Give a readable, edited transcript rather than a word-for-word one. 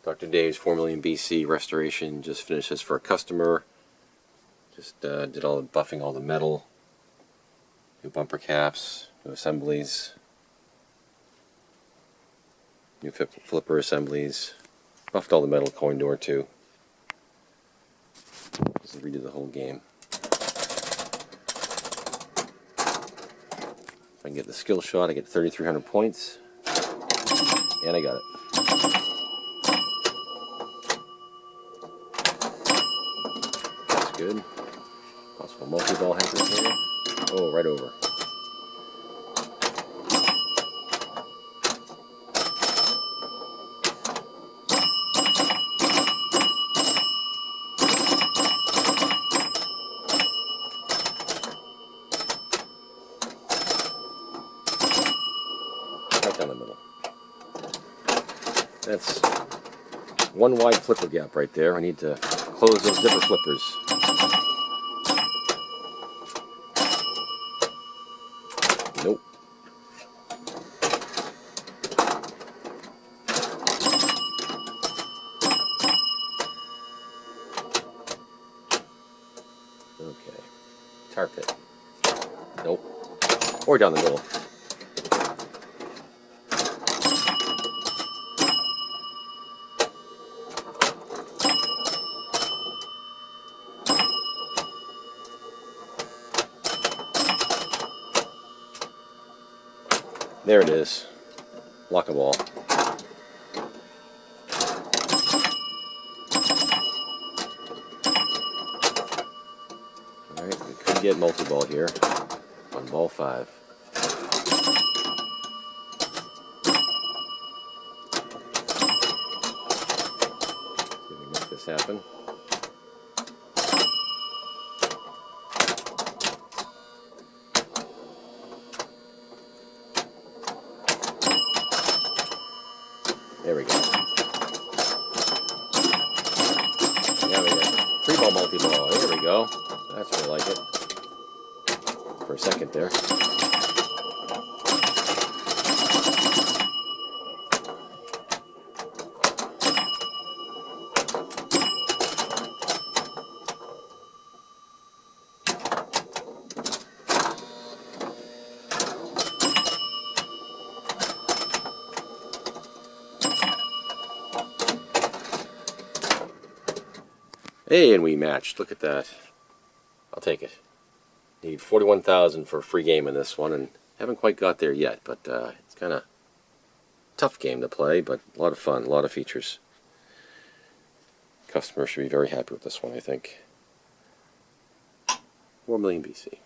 Dr. Dave's 4 million BC restoration. Just finished this for a customer. Just did all the buffing, all the metal, new bumper caps, new assemblies, new flipper assemblies, buffed all the metal coin door too. Just redo the whole game. If I can get the skill shot, I get 3,300 points, and I got it. Good. Possible multi-ball hacker here. Oh, right over. Right down the middle. That's one wide flipper gap right there. I need to close those zipper flippers. Nope. Okay. Tar pit. Nope. Or down the middle. There it is. Block a ball. Alright, we could get multi-ball here on ball 5. See if we make this happen. There we go. Now we got 3-ball multi-ball. There we go. That's where I like it. For a second there. Hey, and we matched. Look at that. I'll take it. Need 41,000 for a free game in this one, and haven't quite got there yet, but it's kind of tough game to play, but a lot of fun, a lot of features. Customer should be very happy with this one, I think. 4 million BC.